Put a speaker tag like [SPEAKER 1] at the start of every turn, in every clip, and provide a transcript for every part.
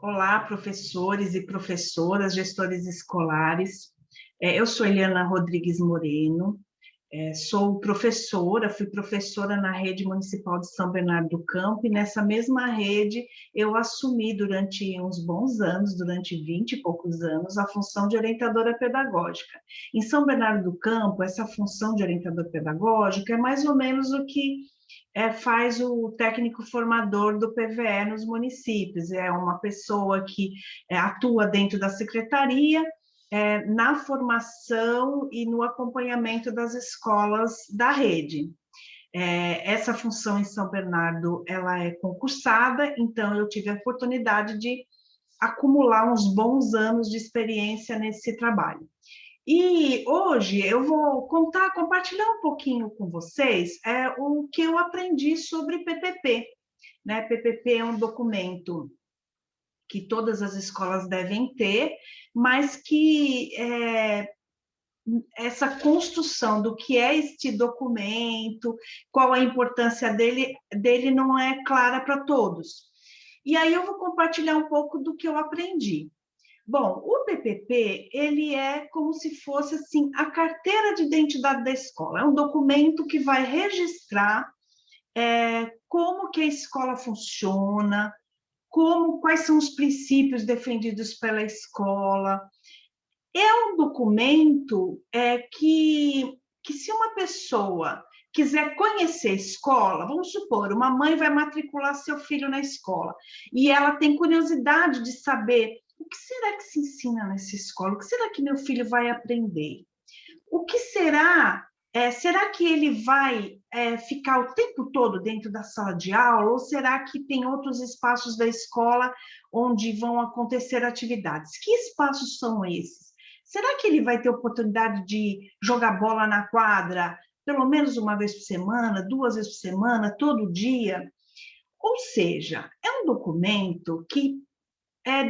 [SPEAKER 1] Olá, professores e professoras, gestores escolares. Eu sou Eliana Rodrigues Moreno, sou professora, fui professora na rede municipal de São Bernardo do Campo, e nessa mesma rede eu assumi durante uns bons anos, durante 20 e poucos anos, a função de orientadora pedagógica. Em São Bernardo do Campo, essa função de orientador pedagógico é mais ou menos o que faz o técnico formador do PVE nos municípios. É uma pessoa que atua dentro da secretaria, na formação e no acompanhamento das escolas da rede. Essa função em São Bernardo, ela é concursada, então eu tive a oportunidade de acumular uns bons anos de experiência nesse trabalho. E hoje eu vou compartilhar um pouquinho com vocês o que eu aprendi sobre PPP, né? PPP é um documento que todas as escolas devem ter, mas que essa construção do que é este documento, qual a importância dele não é clara para todos. E aí eu vou compartilhar um pouco do que eu aprendi. Bom, o PPP, ele é como se fosse, assim, a carteira de identidade da escola. É um documento que vai registrar como que a escola funciona, quais são os princípios defendidos pela escola. É um documento que se uma pessoa quiser conhecer a escola, vamos supor, uma mãe vai matricular seu filho na escola, e ela tem curiosidade de saber o que será que se ensina nessa escola, o que será que meu filho vai aprender? O que será? Será que ele vai ficar o tempo todo dentro da sala de aula, ou será que tem outros espaços da escola onde vão acontecer atividades? Que espaços são esses? Será que ele vai ter oportunidade de jogar bola na quadra pelo menos uma vez por semana, 2 vezes por semana, todo dia? Ou seja, é um documento que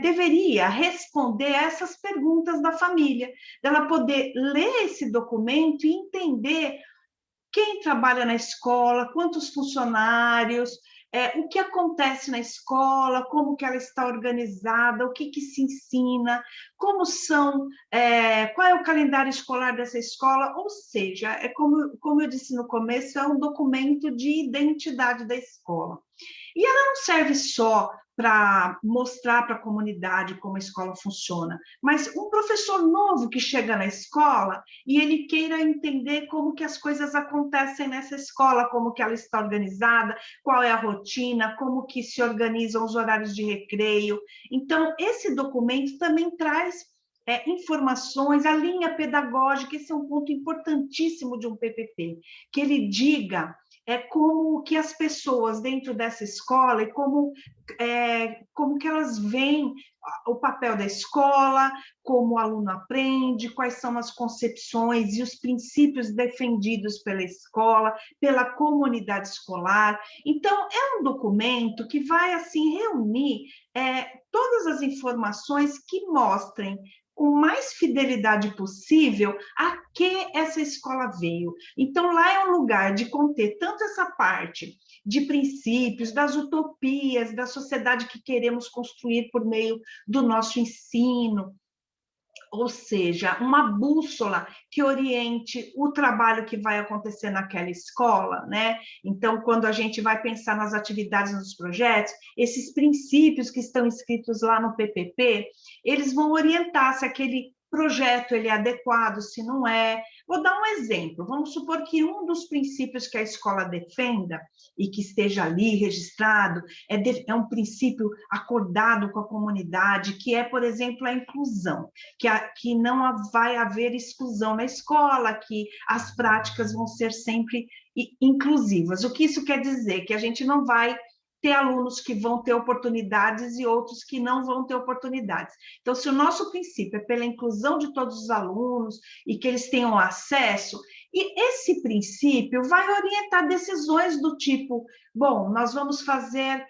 [SPEAKER 1] deveria responder essas perguntas da família, dela poder ler esse documento e entender quem trabalha na escola, quantos funcionários, o que acontece na escola, como que ela está organizada, o que se ensina, qual é o calendário escolar dessa escola, ou seja, como eu disse no começo, é um documento de identidade da escola. E ela não serve só para mostrar para a comunidade como a escola funciona, mas um professor novo que chega na escola e ele queira entender como que as coisas acontecem nessa escola, como que ela está organizada, qual é a rotina, como que se organizam os horários de recreio. Então, esse documento também traz informações, a linha pedagógica, esse é um ponto importantíssimo de um PPP, que ele diga como que as pessoas dentro dessa escola e como que elas veem o papel da escola, como o aluno aprende, quais são as concepções e os princípios defendidos pela escola, pela comunidade escolar. Então, é um documento que vai, assim, reunir todas as informações que mostrem com mais fidelidade possível a que essa escola veio. Então, lá é um lugar de conter tanto essa parte de princípios, das utopias, da sociedade que queremos construir por meio do nosso ensino, ou seja, uma bússola que oriente o trabalho que vai acontecer naquela escola, né? Então, quando a gente vai pensar nas atividades, nos projetos, esses princípios que estão escritos lá no PPP, eles vão orientar se aquele projeto ele é adequado, se não é. Vou dar um exemplo. Vamos supor que um dos princípios que a escola defenda e que esteja ali registrado é um princípio acordado com a comunidade, que é, por exemplo, a inclusão, que não vai haver exclusão na escola, que as práticas vão ser sempre inclusivas. O que isso quer dizer? Que a gente não vai ter alunos que vão ter oportunidades e outros que não vão ter oportunidades. Então, se o nosso princípio é pela inclusão de todos os alunos e que eles tenham acesso, e esse princípio vai orientar decisões do tipo, bom, nós vamos fazer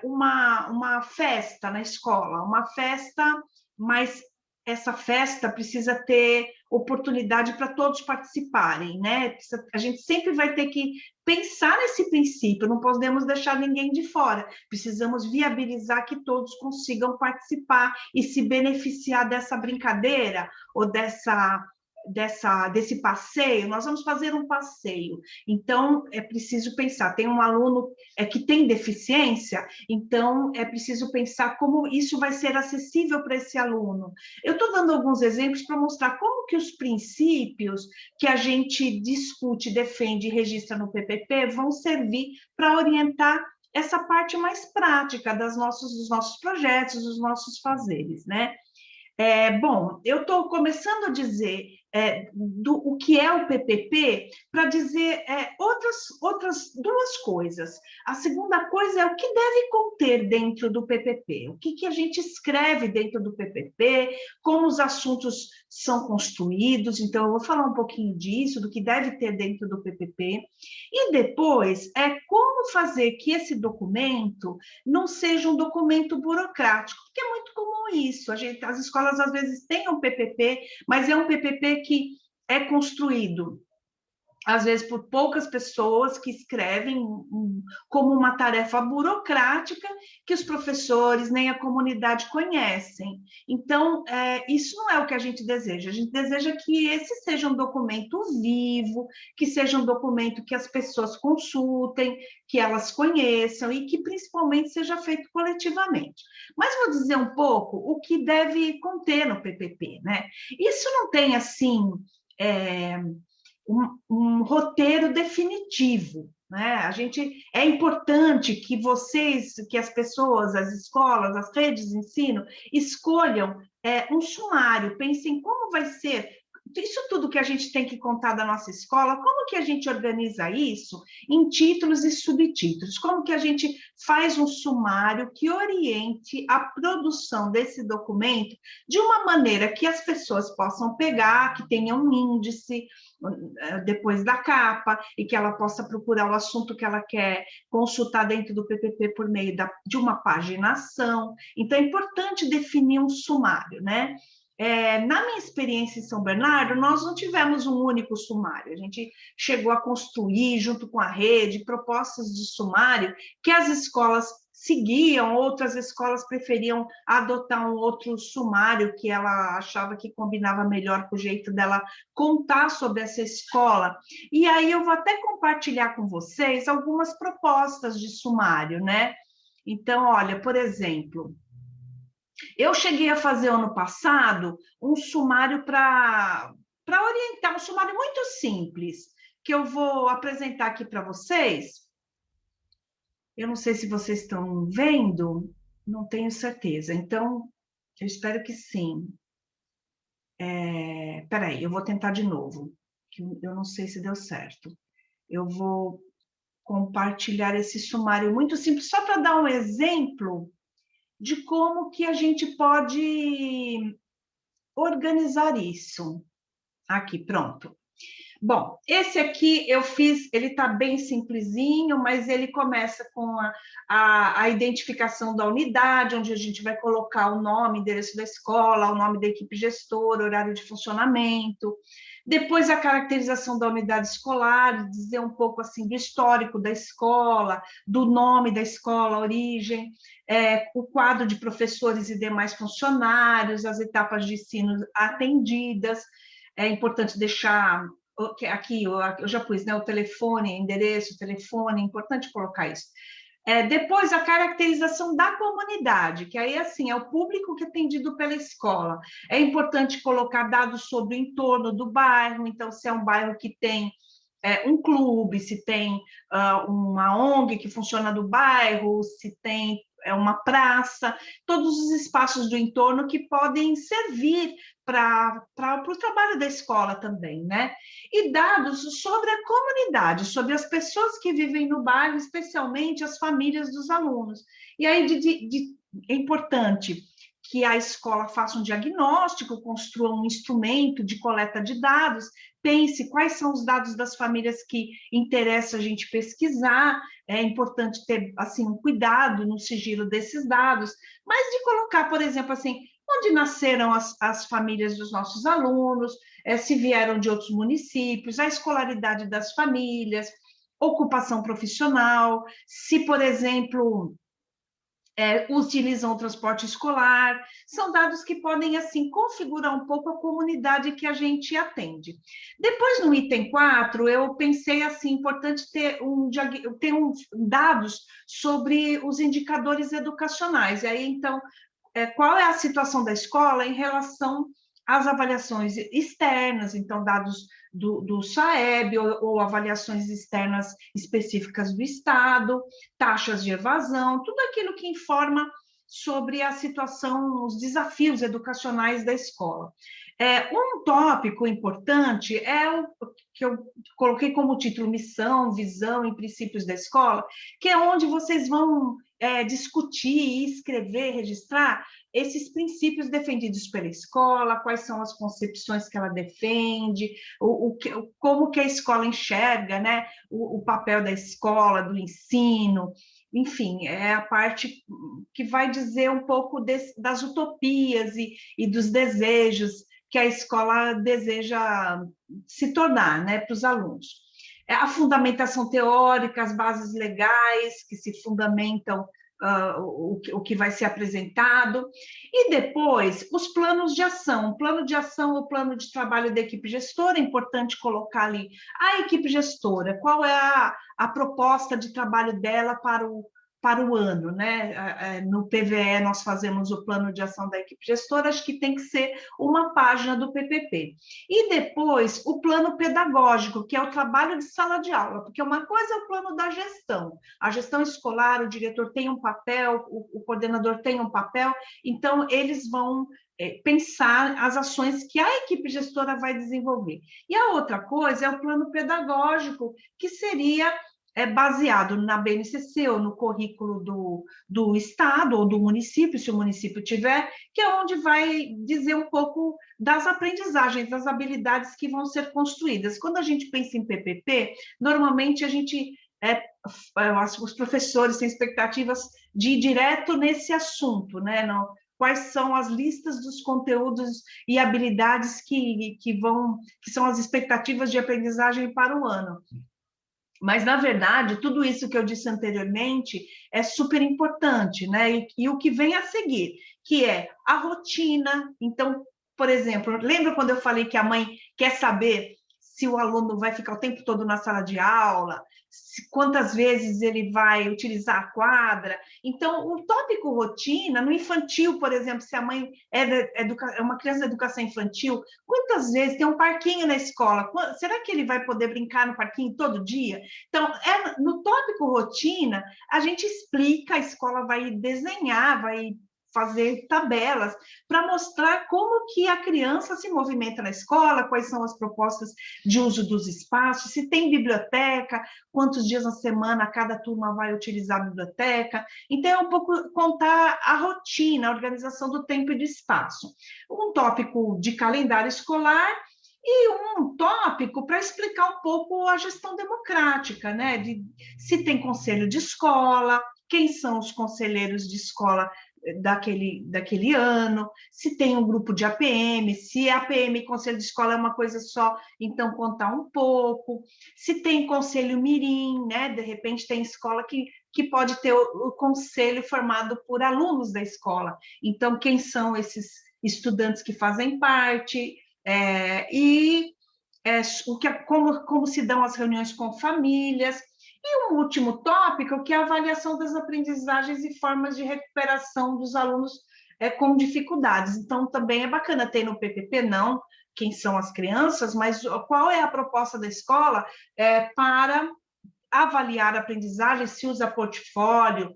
[SPEAKER 1] uma festa na escola, uma festa mais essa festa precisa ter oportunidade para todos participarem, né? A gente sempre vai ter que pensar nesse princípio, não podemos deixar ninguém de fora, precisamos viabilizar que todos consigam participar e se beneficiar dessa brincadeira ou desse passeio. Nós vamos fazer um passeio, então é preciso pensar, tem um aluno que tem deficiência, então é preciso pensar como isso vai ser acessível para esse aluno. Eu estou dando alguns exemplos para mostrar como que os princípios que a gente discute, defende e registra no PPP vão servir para orientar essa parte mais prática dos nossos projetos, dos nossos fazeres, né? Bom, eu estou começando a dizer o que é o PPP para dizer outras duas coisas. A segunda coisa é o que deve conter dentro do PPP, o que a gente escreve dentro do PPP, como os assuntos são construídos, então eu vou falar um pouquinho disso, do que deve ter dentro do PPP, e depois como fazer que esse documento não seja um documento burocrático, porque é muito comum isso, as escolas às vezes têm um PPP, mas é um PPP que é construído às vezes por poucas pessoas que escrevem como uma tarefa burocrática que os professores nem a comunidade conhecem. Então, isso não é o que a gente deseja que esse seja um documento vivo, que seja um documento que as pessoas consultem, que elas conheçam e que principalmente seja feito coletivamente. Mas vou dizer um pouco o que deve conter no PPP, né? Isso não tem, assim, um roteiro definitivo, né? É importante que que as pessoas, as escolas, as redes de ensino escolham um sumário, pensem como vai ser isso tudo que a gente tem que contar da nossa escola, como que a gente organiza isso em títulos e subtítulos? Como que a gente faz um sumário que oriente a produção desse documento de uma maneira que as pessoas possam pegar, que tenha um índice depois da capa e que ela possa procurar o assunto que ela quer consultar dentro do PPP por meio de uma paginação. Então, é importante definir um sumário, né? Na minha experiência em São Bernardo, nós não tivemos um único sumário, a gente chegou a construir, junto com a rede, propostas de sumário que as escolas seguiam, outras escolas preferiam adotar um outro sumário que ela achava que combinava melhor com o jeito dela contar sobre essa escola. E aí eu vou até compartilhar com vocês algumas propostas de sumário, né? Então, olha, por exemplo, eu cheguei a fazer ano passado um sumário para orientar, um sumário muito simples, que eu vou apresentar aqui para vocês. Eu não sei se vocês estão vendo, não tenho certeza. Então, eu espero que sim. Espera aí, eu vou tentar de novo, que eu não sei se deu certo. Eu vou compartilhar esse sumário muito simples, só para dar um exemplo de como que a gente pode organizar isso. Aqui, pronto. Bom, esse aqui eu fiz, ele está bem simplesinho, mas ele começa com a identificação da unidade, onde a gente vai colocar o nome, endereço da escola, o nome da equipe gestora, horário de funcionamento. Depois a caracterização da unidade escolar, dizer um pouco assim do histórico da escola, do nome da escola, a origem, o quadro de professores e demais funcionários, as etapas de ensino atendidas. É importante deixar aqui, eu já pus, né, o telefone, endereço, telefone, é importante colocar isso. Depois, a caracterização da comunidade, que aí, assim, é o público que é atendido pela escola. É importante colocar dados sobre o entorno do bairro, então, se é um bairro que tem um clube, se tem uma ONG que funciona do bairro, se tem uma praça, todos os espaços do entorno que podem servir para o trabalho da escola também, né? E dados sobre a comunidade, sobre as pessoas que vivem no bairro, especialmente as famílias dos alunos. E aí é importante que a escola faça um diagnóstico, construa um instrumento de coleta de dados, pense quais são os dados das famílias que interessa a gente pesquisar, é importante ter assim um cuidado no sigilo desses dados, mas de colocar, por exemplo, assim, onde nasceram as famílias dos nossos alunos, se vieram de outros municípios, a escolaridade das famílias, ocupação profissional, se, por exemplo, utilizam o transporte escolar, são dados que podem, assim, configurar um pouco a comunidade que a gente atende. Depois, no item 4, eu pensei, assim, importante ter dados sobre os indicadores educacionais, e aí, então, qual é a situação da escola em relação às avaliações externas, então, dados do SAEB ou avaliações externas específicas do Estado, taxas de evasão, tudo aquilo que informa sobre a situação, os desafios educacionais da escola. Um tópico importante é o que eu coloquei como título Missão, Visão e Princípios da Escola, que é onde vocês vão discutir, escrever, registrar esses princípios defendidos pela escola, quais são as concepções que ela defende, como que a escola enxerga, né, o papel da escola, do ensino, enfim, é a parte que vai dizer um pouco das utopias e dos desejos que a escola deseja se tornar, né, para os alunos. A fundamentação teórica, as bases legais que se fundamentam o que vai ser apresentado, e depois os planos de ação, o plano de ação, o plano de trabalho da equipe gestora, é importante colocar ali a equipe gestora, qual é a proposta de trabalho dela para o ano, né? No PVE nós fazemos o plano de ação da equipe gestora, acho que tem que ser uma página do PPP. E depois o plano pedagógico, que é o trabalho de sala de aula, porque uma coisa é o plano da gestão, a gestão escolar, o diretor tem um papel, o coordenador tem um papel, então eles vão pensar as ações que a equipe gestora vai desenvolver. E a outra coisa é o plano pedagógico, que seria baseado na BNCC ou no currículo do Estado ou do município, se o município tiver, que é onde vai dizer um pouco das aprendizagens, das habilidades que vão ser construídas. Quando a gente pensa em PPP, normalmente a gente, os professores têm expectativas de ir direto nesse assunto, né? Não, quais são as listas dos conteúdos e habilidades que são as expectativas de aprendizagem para o ano. Mas, na verdade, tudo isso que eu disse anteriormente é super importante, né? E o que vem a seguir, que é a rotina. Então, por exemplo, lembra quando eu falei que a mãe quer saber se o aluno vai ficar o tempo todo na sala de aula, quantas vezes ele vai utilizar a quadra? Então, o tópico rotina, no infantil, por exemplo, se a mãe é uma criança de educação infantil, quantas vezes tem um parquinho na escola? Será que ele vai poder brincar no parquinho todo dia? Então, no tópico rotina, a gente explica, a escola vai desenhar, vai fazer tabelas para mostrar como que a criança se movimenta na escola, quais são as propostas de uso dos espaços, se tem biblioteca, quantos dias na semana cada turma vai utilizar a biblioteca. Então, é um pouco contar a rotina, a organização do tempo e do espaço. Um tópico de calendário escolar e um tópico para explicar um pouco a gestão democrática, né? Se tem conselho de escola, quem são os conselheiros de escola daquele ano, se tem um grupo de APM, se APM e conselho de escola é uma coisa só, então contar um pouco, se tem conselho mirim, né? De repente tem escola que pode ter o conselho formado por alunos da escola, então quem são esses estudantes que fazem parte, como se dão as reuniões com famílias. E um último tópico, que é a avaliação das aprendizagens e formas de recuperação dos alunos com dificuldades. Então, também é bacana ter no PPP, não quem são as crianças, mas qual é a proposta da escola para avaliar a aprendizagem, se usa portfólio,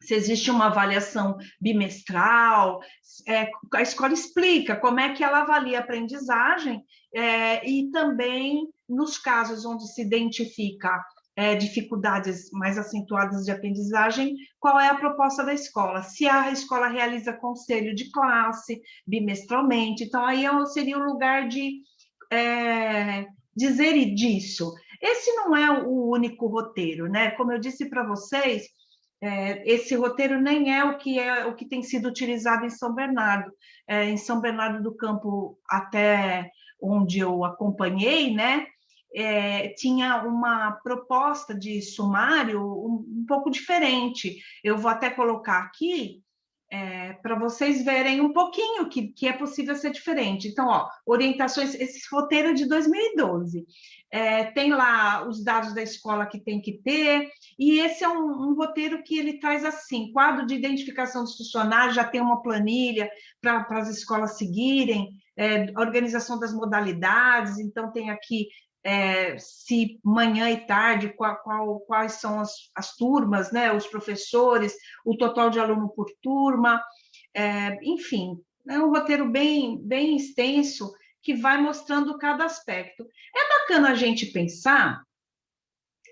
[SPEAKER 1] se existe uma avaliação bimestral, a escola explica como é que ela avalia a aprendizagem e também nos casos onde se identifica dificuldades mais acentuadas de aprendizagem, qual é a proposta da escola? Se a escola realiza conselho de classe bimestralmente, então aí seria o lugar de dizer disso. Esse não é o único roteiro, né? Como eu disse para vocês, esse roteiro nem é o que tem sido utilizado em São Bernardo. Em São Bernardo do Campo, até onde eu acompanhei, né, tinha uma proposta de sumário um pouco diferente. Eu vou até colocar aqui para vocês verem um pouquinho que é possível ser diferente. Então, ó, orientações, esse roteiro é de 2012. Tem lá os dados da escola que tem que ter, e esse é um roteiro que ele traz assim, quadro de identificação dos funcionários, já tem uma planilha para as escolas seguirem, organização das modalidades, então tem aqui se manhã e tarde, quais são as turmas, né, os professores, o total de aluno por turma, enfim, é um roteiro bem extenso que vai mostrando cada aspecto. É bacana a gente pensar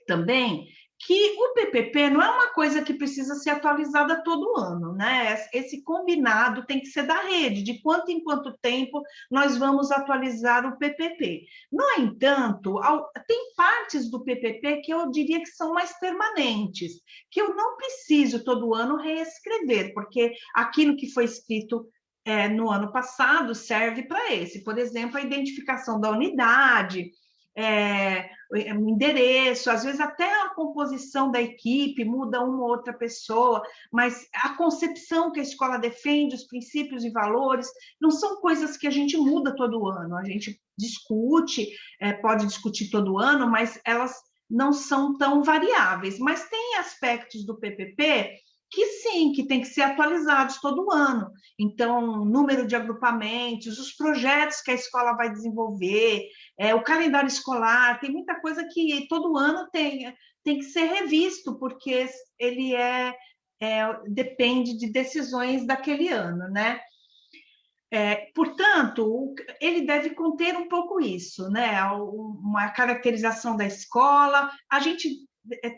[SPEAKER 1] também que o PPP não é uma coisa que precisa ser atualizada todo ano, né? Esse combinado tem que ser da rede, de quanto em quanto tempo nós vamos atualizar o PPP. No entanto, tem partes do PPP que eu diria que são mais permanentes, que eu não preciso todo ano reescrever, porque aquilo que foi escrito no ano passado serve para esse. Por exemplo, a identificação da unidade, o endereço, às vezes até a composição da equipe muda uma ou outra pessoa, mas a concepção que a escola defende, os princípios e valores, não são coisas que a gente muda todo ano, a gente discute, pode discutir todo ano, mas elas não são tão variáveis. Mas tem aspectos do PPP que sim, que tem que ser atualizados todo ano. Então, número de agrupamentos, os projetos que a escola vai desenvolver, o calendário escolar, tem muita coisa que todo ano tem que ser revisto, porque ele depende de decisões daquele ano, né? Portanto, ele deve conter um pouco isso, né? Uma caracterização da escola. A gente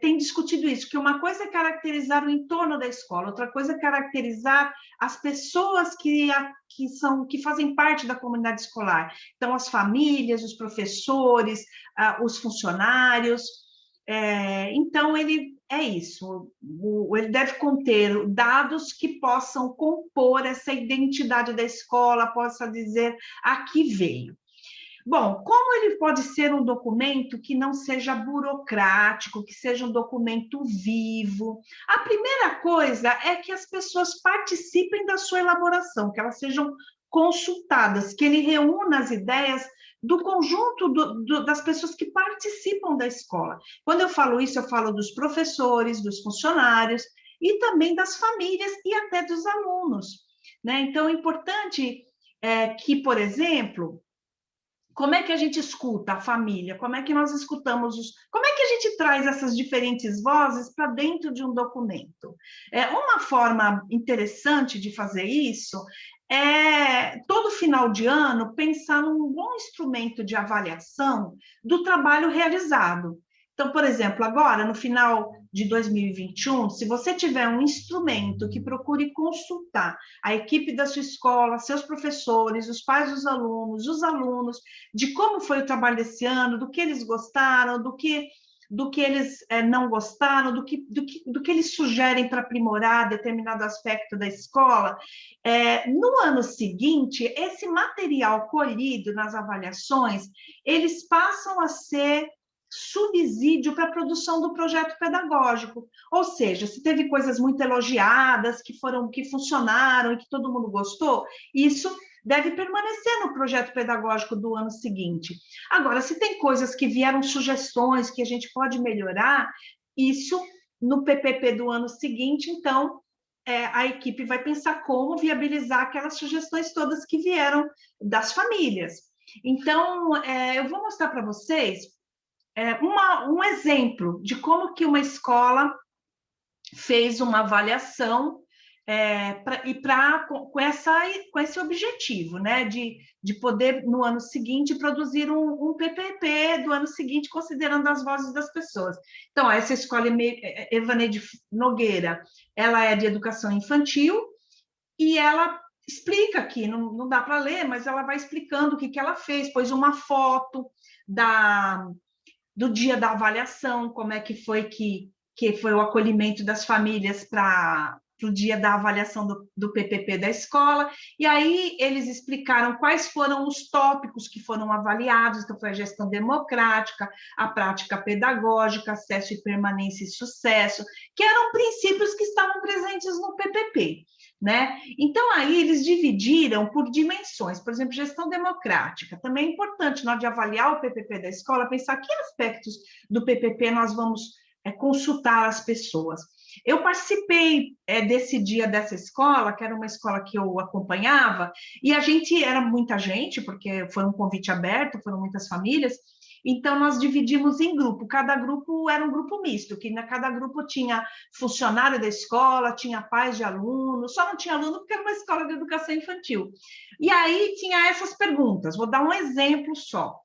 [SPEAKER 1] tem discutido isso, que uma coisa é caracterizar o entorno da escola, outra coisa é caracterizar as pessoas que fazem parte da comunidade escolar. Então, as famílias, os professores, os funcionários. Então, ele é isso, ele deve conter dados que possam compor essa identidade da escola, possa dizer a que veio. Bom, como ele pode ser um documento que não seja burocrático, que seja um documento vivo? A primeira coisa é que as pessoas participem da sua elaboração, que elas sejam consultadas, que ele reúna as ideias do conjunto das pessoas que participam da escola. Quando eu falo isso, eu falo dos professores, dos funcionários e também das famílias e até dos alunos, né? Então, é importante que, por exemplo, como é que a gente escuta a família? Como é que nós escutamos como é que a gente traz essas diferentes vozes para dentro de um documento? Uma forma interessante de fazer isso todo final de ano, pensar num bom instrumento de avaliação do trabalho realizado. Então, por exemplo, agora, no final de 2021, se você tiver um instrumento que procure consultar a equipe da sua escola, seus professores, os pais dos alunos, os alunos, de como foi o trabalho desse ano, do que eles gostaram, do que eles não gostaram, do que eles sugerem para aprimorar determinado aspecto da escola. No ano seguinte, esse material colhido nas avaliações, eles passam a ser subsídio para a produção do projeto pedagógico. Ou seja, se teve coisas muito elogiadas, que funcionaram e que todo mundo gostou, isso deve permanecer no projeto pedagógico do ano seguinte. Agora, se tem coisas que vieram sugestões que a gente pode melhorar, isso no PPP do ano seguinte, então, a equipe vai pensar como viabilizar aquelas sugestões todas que vieram das famílias. Então, eu vou mostrar para vocês um exemplo de como que uma escola fez uma avaliação com esse objetivo, né, de poder, no ano seguinte, produzir um PPP do ano seguinte, considerando as vozes das pessoas. Então, essa escola Evaneide Nogueira, ela é de educação infantil, e ela explica aqui, não dá para ler, mas ela vai explicando o que ela fez, pôs uma foto do dia da avaliação, como é que foi que que foi o acolhimento das famílias para o dia da avaliação do PPP da escola, e aí eles explicaram quais foram os tópicos que foram avaliados, então foi a gestão democrática, a prática pedagógica, acesso e permanência e sucesso, que eram princípios que estavam presentes no PPP, né? Então, aí eles dividiram por dimensões, por exemplo, gestão democrática, também é importante, na hora de avaliar o PPP da escola, pensar que aspectos do PPP nós vamos consultar as pessoas. Eu participei desse dia dessa escola, que era uma escola que eu acompanhava, e a gente era muita gente, porque foi um convite aberto, foram muitas famílias, então nós dividimos em grupo, cada grupo era um grupo misto, que cada grupo tinha funcionário da escola, tinha pais de alunos, só não tinha aluno porque era uma escola de educação infantil. E aí tinha essas perguntas, vou dar um exemplo só.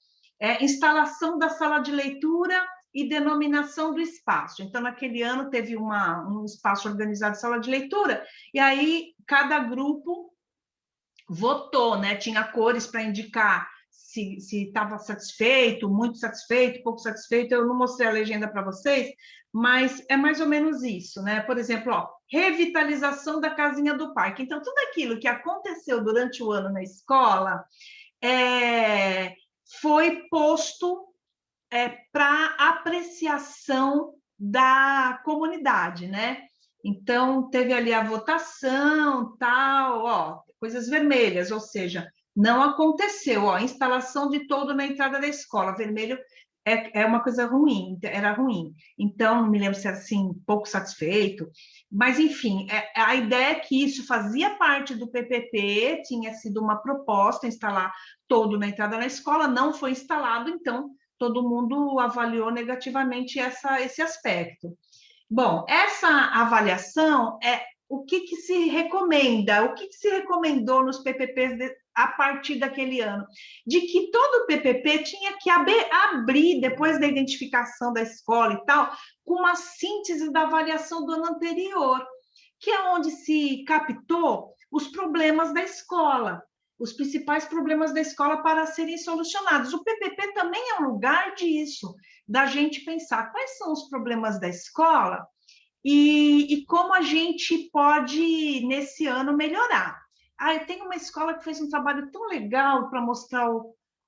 [SPEAKER 1] Instalação da sala de leitura e denominação do espaço. Então, naquele ano, teve um espaço organizado, sala de leitura, e aí cada grupo votou, né? Tinha cores para indicar se estava satisfeito, muito satisfeito, pouco satisfeito. Eu não mostrei a legenda para vocês, mas é mais ou menos isso, né? Por exemplo, ó, revitalização da casinha do parque. Então, tudo aquilo que aconteceu durante o ano na escola foi posto para apreciação da comunidade, né? Então, teve ali a votação, tal, ó, coisas vermelhas, ou seja, não aconteceu, ó, instalação de todo na entrada da escola, vermelho é uma coisa ruim, era ruim. Então, não me lembro se era assim, pouco satisfeito, mas, enfim, a ideia é que isso fazia parte do PPP, tinha sido uma proposta instalar todo na entrada da escola, não foi instalado, então, todo mundo avaliou negativamente esse aspecto. Bom, essa avaliação é o que se recomenda, o que se recomendou nos PPPs a partir daquele ano? De que todo PPP tinha que abrir, depois da identificação da escola e tal, com uma síntese da avaliação do ano anterior, que é onde se captou os problemas da escola, os principais problemas da escola para serem solucionados. O PPP também é um lugar disso, da gente pensar quais são os problemas da escola e como a gente pode, nesse ano, melhorar. Eu tenho uma escola que fez um trabalho tão legal para mostrar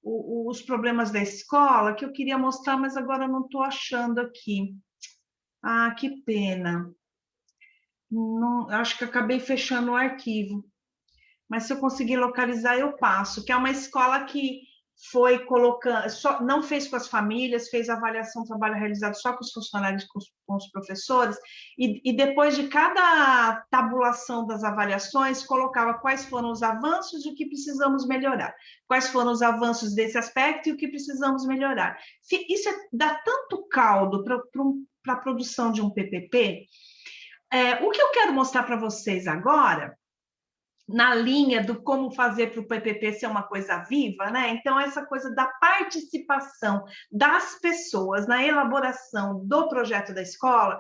[SPEAKER 1] os problemas da escola, que eu queria mostrar, mas agora não estou achando aqui. Que pena. Não, acho que acabei fechando o arquivo. Mas se eu conseguir localizar, eu passo, que é uma escola que foi colocando, não fez com as famílias, fez avaliação do trabalho realizado só com os funcionários, com os professores, e depois de cada tabulação das avaliações, colocava quais foram os avanços e o que precisamos melhorar, quais foram os avanços desse aspecto e o que precisamos melhorar. Isso dá tanto caldo para a produção de um PPP. O que eu quero mostrar para vocês agora, na linha do como fazer para o PPP ser uma coisa viva, né? Então, essa coisa da participação das pessoas na elaboração do projeto da escola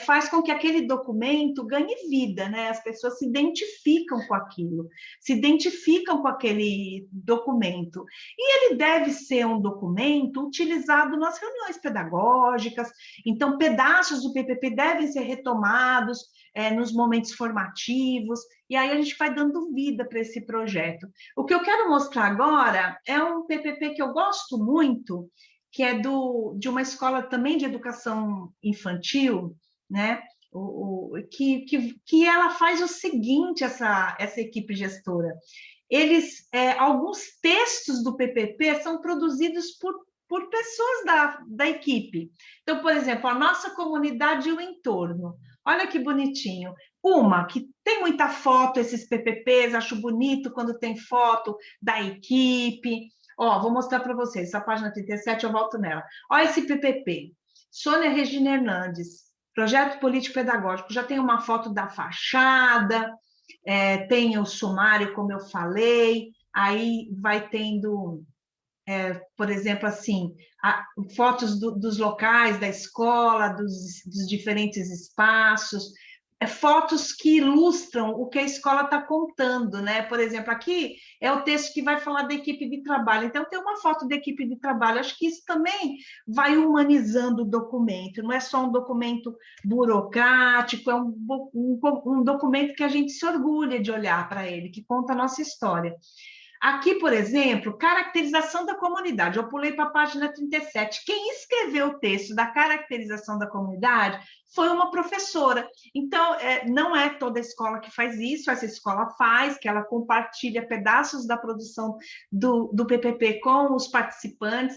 [SPEAKER 1] faz com que aquele documento ganhe vida, né? As pessoas se identificam com aquilo, se identificam com aquele documento. E ele deve ser um documento utilizado nas reuniões pedagógicas, então, pedaços do PPP devem ser retomados nos momentos formativos, e aí a gente vai dando vida para esse projeto. O que eu quero mostrar agora é um PPP que eu gosto muito, que é de uma escola também de educação infantil, né? Que ela faz o seguinte, essa equipe gestora. Alguns textos do PPP são produzidos por pessoas da equipe. Então, por exemplo, a nossa comunidade e o entorno. Olha que bonitinho. Uma, que tem muita foto, esses PPPs, acho bonito quando tem foto da equipe. Vou mostrar para vocês, essa página 37, eu volto nela. Olha esse PPP. Sônia Regina Hernandes, Projeto Político Pedagógico. Já tem uma foto da fachada, tem o sumário, como eu falei, aí vai tendo... por exemplo, assim, fotos dos locais da escola, dos diferentes espaços, fotos que ilustram o que a escola está contando, né? Por exemplo, aqui é o texto que vai falar da equipe de trabalho, então tem uma foto da equipe de trabalho. Acho que isso também vai humanizando o documento, não é só um documento burocrático, é um documento que a gente se orgulha de olhar para ele, que conta a nossa história. Aqui, por exemplo, caracterização da comunidade. Eu pulei para a página 37. Quem escreveu o texto da caracterização da comunidade foi uma professora. Então, não é toda escola que faz isso, essa escola faz, que ela compartilha pedaços da produção do PPP com os participantes.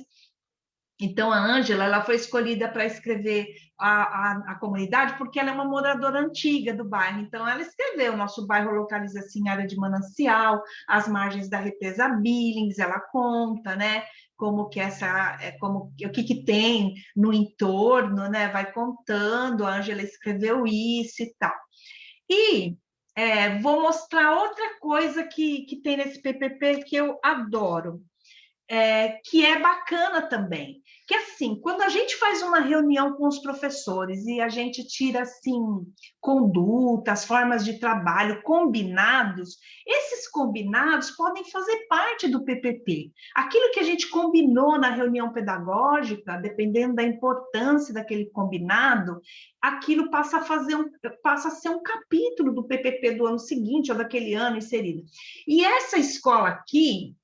[SPEAKER 1] Então, a Ângela, ela foi escolhida para escrever a comunidade porque ela é uma moradora antiga do bairro. Então, ela escreveu, nosso bairro localiza-se em área de manancial, às margens da represa Billings, ela conta, né, como que o que tem no entorno, né, vai contando, a Ângela escreveu isso e tal. E vou mostrar outra coisa que tem nesse PPP que eu adoro. Que é bacana também, que assim, quando a gente faz uma reunião com os professores e a gente tira, assim, condutas, formas de trabalho, combinados, esses combinados podem fazer parte do PPP. Aquilo que a gente combinou na reunião pedagógica, dependendo da importância daquele combinado, aquilo passa a ser um capítulo do PPP do ano seguinte ou daquele ano inserido. E essa escola aqui,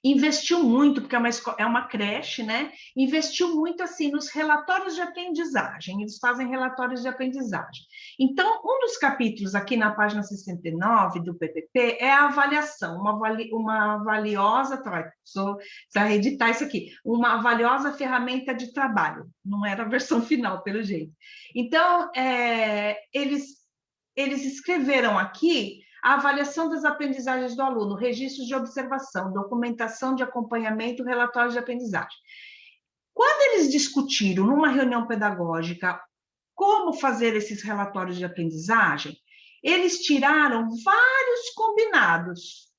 [SPEAKER 1] investiu muito, porque é uma creche, né? Investiu muito, assim, nos relatórios de aprendizagem, eles fazem relatórios de aprendizagem. Então, um dos capítulos aqui na página 69 do PPP é a avaliação, uma valiosa, precisa reeditar isso aqui, uma valiosa ferramenta de trabalho, não era a versão final, pelo jeito. Então, eles escreveram aqui a avaliação das aprendizagens do aluno, registros de observação, documentação de acompanhamento, relatórios de aprendizagem. Quando eles discutiram numa reunião pedagógica como fazer esses relatórios de aprendizagem, eles tiraram vários combinados.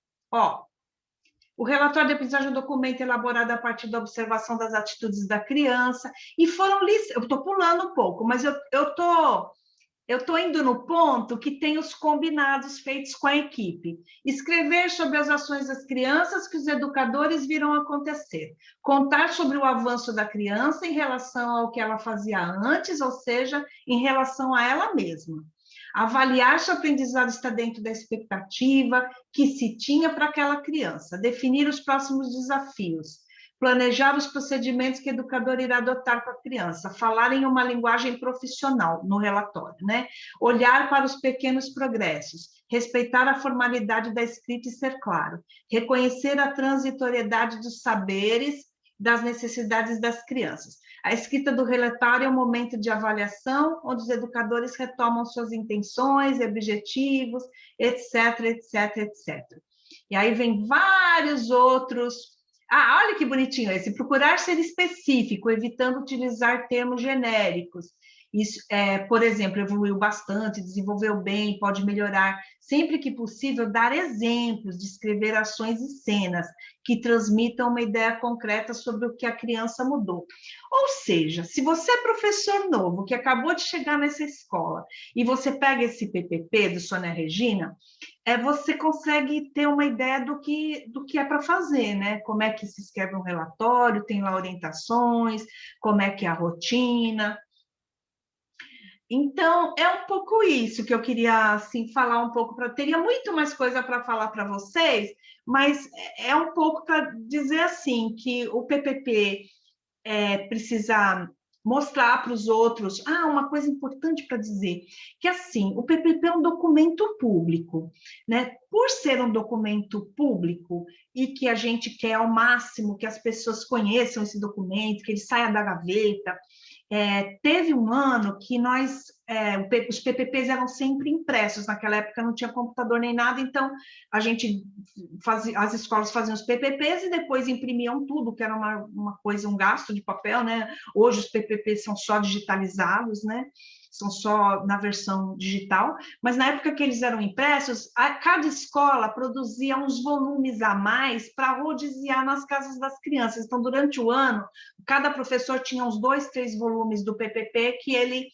[SPEAKER 1] O relatório de aprendizagem é um documento elaborado a partir da observação das atitudes da criança, e foram eu estou pulando um pouco, mas eu estou indo no ponto que tem os combinados feitos com a equipe. Escrever sobre as ações das crianças que os educadores viram acontecer. Contar sobre o avanço da criança em relação ao que ela fazia antes, ou seja, em relação a ela mesma. Avaliar se o aprendizado está dentro da expectativa que se tinha para aquela criança. Definir os próximos desafios. Planejar os procedimentos que o educador irá adotar com a criança, falar em uma linguagem profissional no relatório, né? Olhar para os pequenos progressos, respeitar a formalidade da escrita e ser claro, reconhecer a transitoriedade dos saberes, das necessidades das crianças. A escrita do relatório é um momento de avaliação, onde os educadores retomam suas intenções, objetivos, etc, etc, etc. E aí vem vários outros. Olha que bonitinho esse. Procurar ser específico, evitando utilizar termos genéricos. Isso, por exemplo, evoluiu bastante, desenvolveu bem, pode melhorar. Sempre que possível, dar exemplos, descrever ações e cenas que transmitam uma ideia concreta sobre o que a criança mudou. Ou seja, se você é professor novo, que acabou de chegar nessa escola, e você pega esse PPP do Sônia Regina, você consegue ter uma ideia do que é para fazer, né? Como é que se escreve um relatório, tem lá orientações, como é que é a rotina. Então, é um pouco isso que eu queria, assim, falar um pouco. Teria muito mais coisa para falar para vocês, mas é um pouco para dizer, assim, que o PPP precisa mostrar para os outros. Uma coisa importante para dizer, que assim, o PPP é um documento público, né? Por ser um documento público e que a gente quer ao máximo que as pessoas conheçam esse documento, que ele saia da gaveta, teve um ano que os PPPs eram sempre impressos, naquela época não tinha computador nem nada, então a gente as escolas faziam os PPPs e depois imprimiam tudo, que era uma coisa, um gasto de papel, né? Hoje os PPPs são só digitalizados, né? São só na versão digital, mas na época que eles eram impressos, cada escola produzia uns volumes a mais para rodiziar nas casas das crianças. Então, durante o ano, cada professor tinha uns 2, 3 volumes do PPP que ele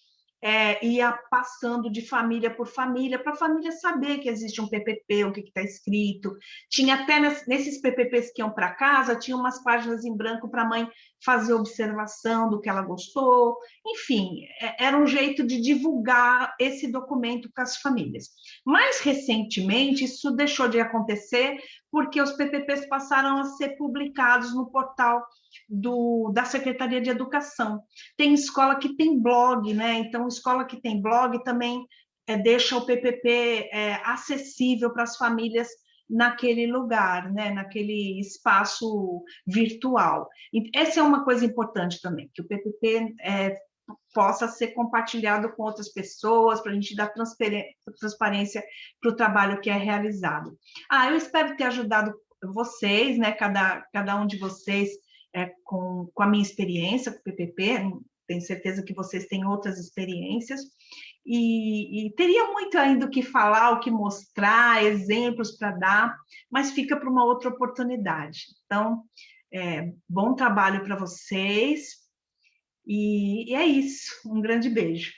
[SPEAKER 1] ia passando de família por família, para a família saber que existe um PPP, o que está escrito. Tinha até nesses PPPs que iam para casa, tinha umas páginas em branco para a mãe fazer observação do que ela gostou. Enfim, era um jeito de divulgar esse documento para as famílias. Mais recentemente, isso deixou de acontecer porque os PPPs passaram a ser publicados no portal da Secretaria de Educação. Tem escola que tem blog, né? Então, escola que tem blog também deixa o PPP acessível para as famílias naquele lugar, né? Naquele espaço virtual. E essa é uma coisa importante também, que o PPP possa ser compartilhado com outras pessoas, para a gente dar transparência para o trabalho que é realizado. Eu espero ter ajudado vocês, né? Cada um de vocês com a minha experiência com o PPP, tenho certeza que vocês têm outras experiências, e teria muito ainda o que falar, o que mostrar, exemplos para dar, mas fica para uma outra oportunidade. Então, bom trabalho para vocês, e é isso. Um grande beijo.